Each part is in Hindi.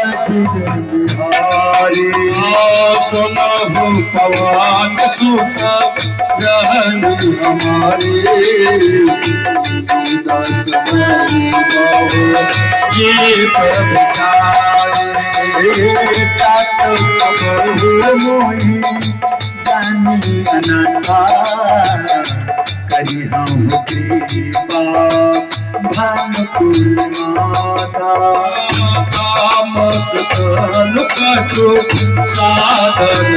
बिहारी सुनहु पवन सुत रहनी हमारी दस ये मोही जानी अनंता करी हम कृपा भानुकुल माता तामसकल कछु साधन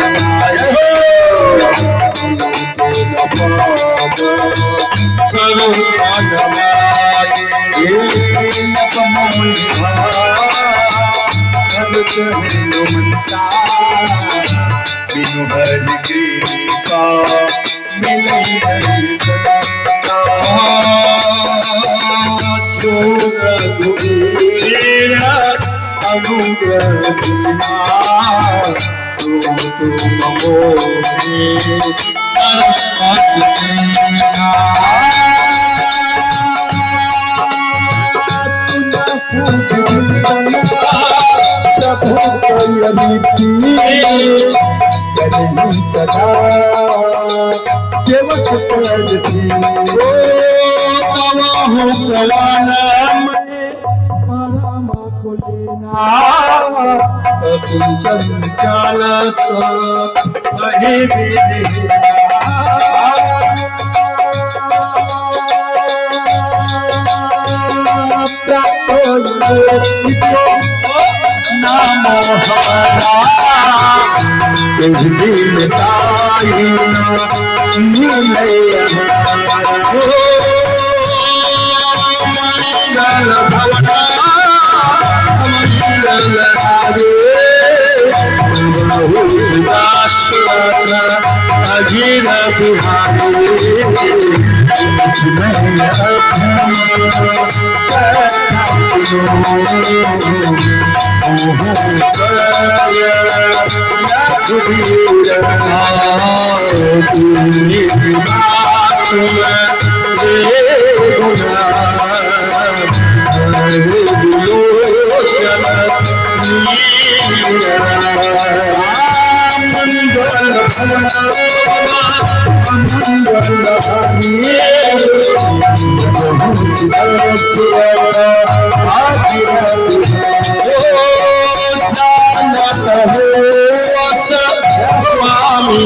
बिनु हर कृपा मिले अनुग्रह सदा सेवक चंचल नाम हमारा मंगल भवना मंगल अजीर स्वामी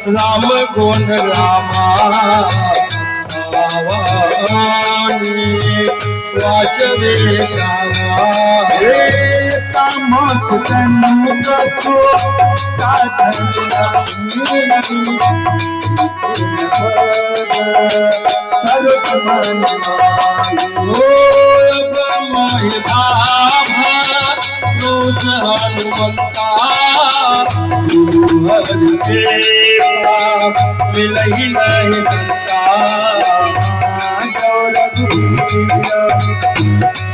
राम गुण रामा वाचवे तामस तनु कछु साधन सर्व मन हनुमंता मिलही नहीं संता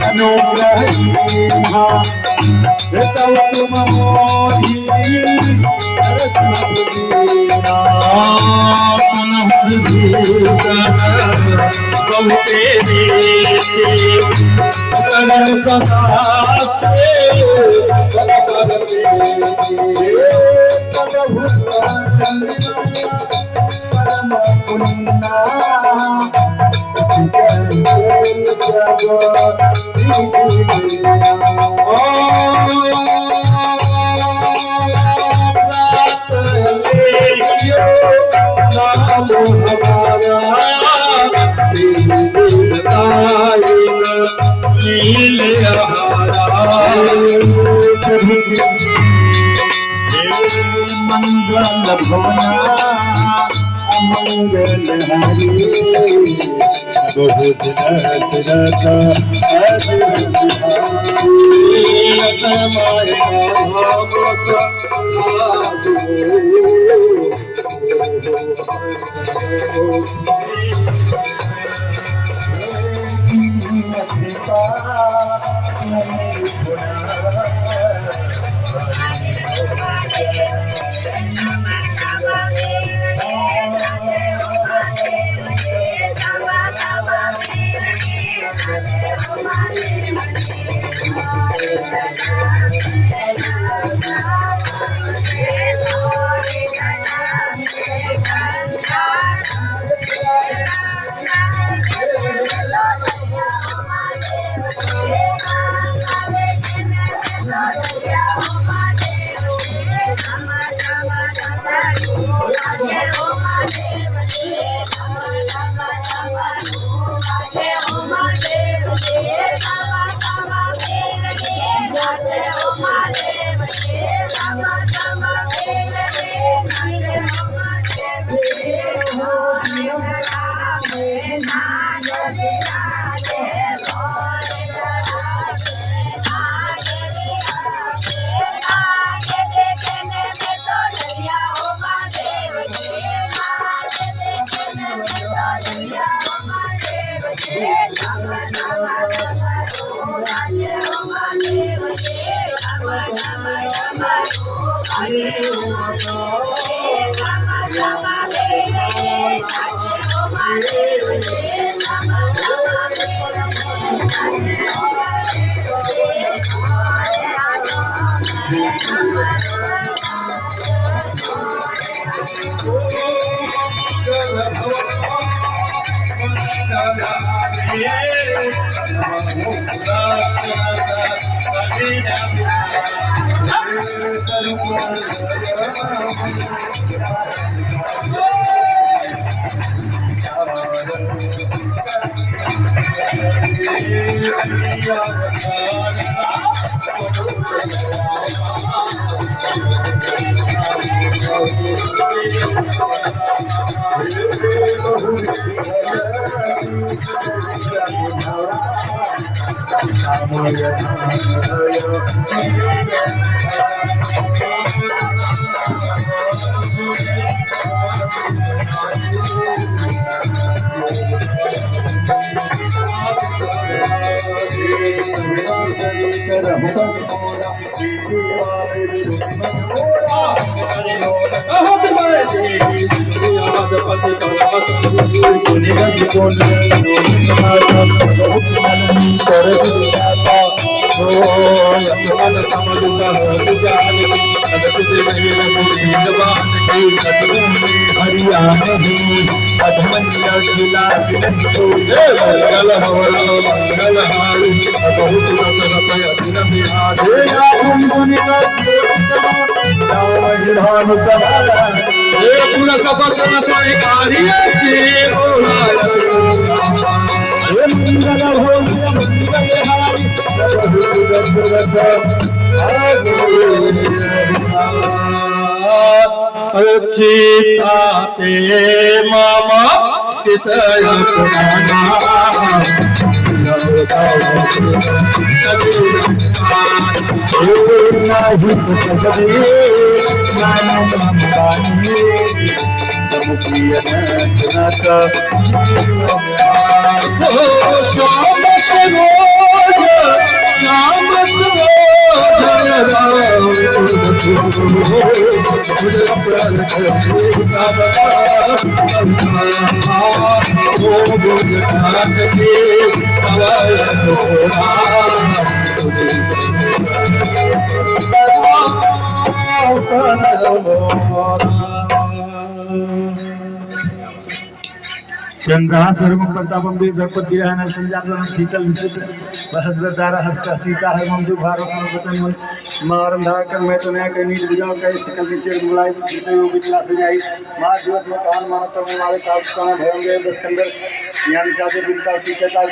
अनुग्रह तुम मोही मंगल भवना मंगल हरि बहुत दशरथ सीता ते मामा कितया चंद्रासुर प्रतापम द्रौपदी संजातम शीतल सहस्रधारा हस्त सीता है ममदु भारत वचन मारंधा कर मैं तो नया कहीं नीच बुझाओ कहीं सकल के चेर बुलाई सीते योगी क्लास जाई मार दिवस में कान मानत मारे काल कान भयंगे दस्कंदर यानी साथे बिनता सीते काल